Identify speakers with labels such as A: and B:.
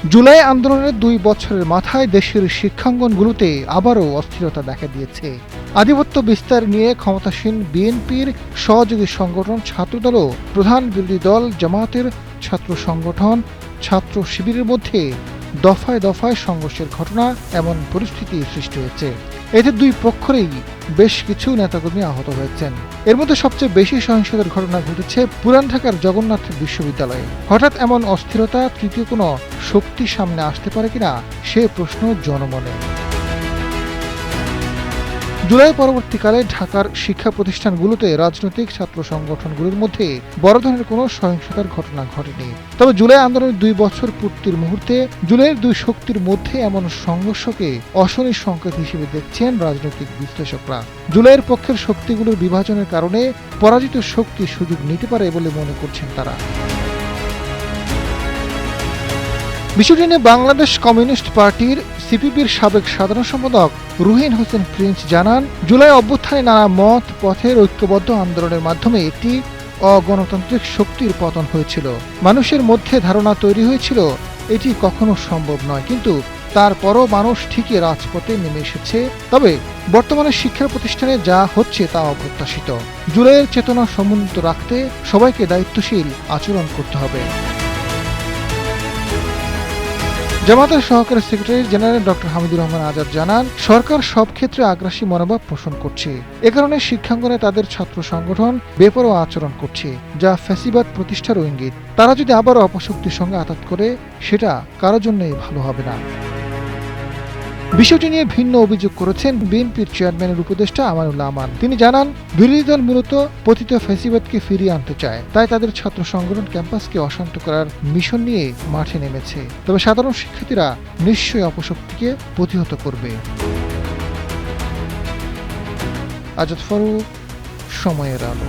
A: জুলাই আন্দোলনের ২ বছরের মাথায় দেশের শিক্ষাঙ্গনগুলোতে আবারও অস্থিরতা দেখা দিয়েছে। আধিপত্য বিস্তার নিয়ে ক্ষমতাসীন বিএনপির সহযোগী সংগঠন ছাত্রদল ও প্রধান বিরোধী দল জামায়াতের ছাত্র সংগঠন ছাত্র শিবিরের মধ্যে দফায় দফায় সংঘর্ষের ঘটনা এমন পরিস্থিতি সৃষ্টি হয়েছে। এতে দুই পক্ষেরই বেশ কিছু নেতাকর্মী আহত হয়েছেন। এর মধ্যে সবচেয়ে বেশি সহিংসতার ঘটনা ঘটেছে পুরান ঢাকার জগন্নাথ বিশ্ববিদ্যালয়ে। হঠাৎ এমন অস্থিরতা তৃতীয় কোনো শক্তি সামনে আসতে পারে কিনা সে প্রশ্ন জনমনে। জুলাই পরবর্তীকালে ঢাকার শিক্ষা প্রতিষ্ঠানগুলোতে রাজনৈতিক ছাত্র সংগঠনগুলোর মধ্যে বড় ধরনের কোনো সহিংসতার ঘটনা ঘটেনি। তবে জুলাই আন্দোলনের ২ বছর পূর্তির মুহূর্তে জুলাইয়ের দুই শক্তির মধ্যে এমন সংঘর্ষকে অশনির সংকেত হিসেবে দেখছেন রাজনৈতিক বিশ্লেষকরা। জুলাইয়ের পক্ষের শক্তিগুলোর বিভাজনের কারণে পরাজিত শক্তি সুযোগ নিতে পারে বলে মনে করছেন তারা। বিষয়টি নিয়ে বাংলাদেশ কমিউনিস্ট পার্টির সিপিবির সাবেক সাধারণ সম্পাদক রুহিন হোসেন প্রিন্স জানান, জুলাই অভ্যুত্থানে নানা মত পথের ঐক্যবদ্ধ আন্দোলনের মাধ্যমে একটি অগণতান্ত্রিক শক্তির পতন হয়েছিল। মানুষের মধ্যে ধারণা তৈরি হয়েছিল এটি কখনো সম্ভব নয়, কিন্তু তারপরও মানুষ ঠিকই রাজপথে নেমে এসেছে। তবে বর্তমানে শিক্ষা প্রতিষ্ঠানে যা হচ্ছে তা অপ্রত্যাশিত। জুলাইয়ের চেতনা সমুন্নত রাখতে সবাইকে দায়িত্বশীল আচরণ করতে হবে। জামায়াতের সহকারী secretary general doctor Hamidur Rahman Azad জানান, সরকার সব ক্ষেত্রে আগ্রাসী মনোভাব পোষণ করছে। এ কারণে শিক্ষাঙ্গনে তাদের ছাত্র সংগঠন বেপরোয়া আচরণ করছে, যা ফ্যাসিবাদ প্রতিষ্ঠার ইঙ্গিত। তারা যদি আবারও অপশক্তির সঙ্গে আঘাত করে, সেটা কারোর জন্যই ভালো হবে না। বিষয়টি নিয়ে ভিন্ন অভিযোগ করেছেন বিএনপির চেয়ারম্যানের উপদেষ্টা আমানুল্লাহ আমান। তিনি জানান, বিরোধী দল মূলত পতিত ফ্যাসিবাদকে ফিরিয়ে আনতে চায়, তাই তাদের ছাত্র সংগঠন ক্যাম্পাসকে অশান্ত করার মিশন নিয়ে মাঠে নেমেছে। তবে সাধারণ শিক্ষার্থীরা নিশ্চয়ই অপশক্তিকে প্রতিহত করবে। আজাদ ফারুক, সময়ের আলো।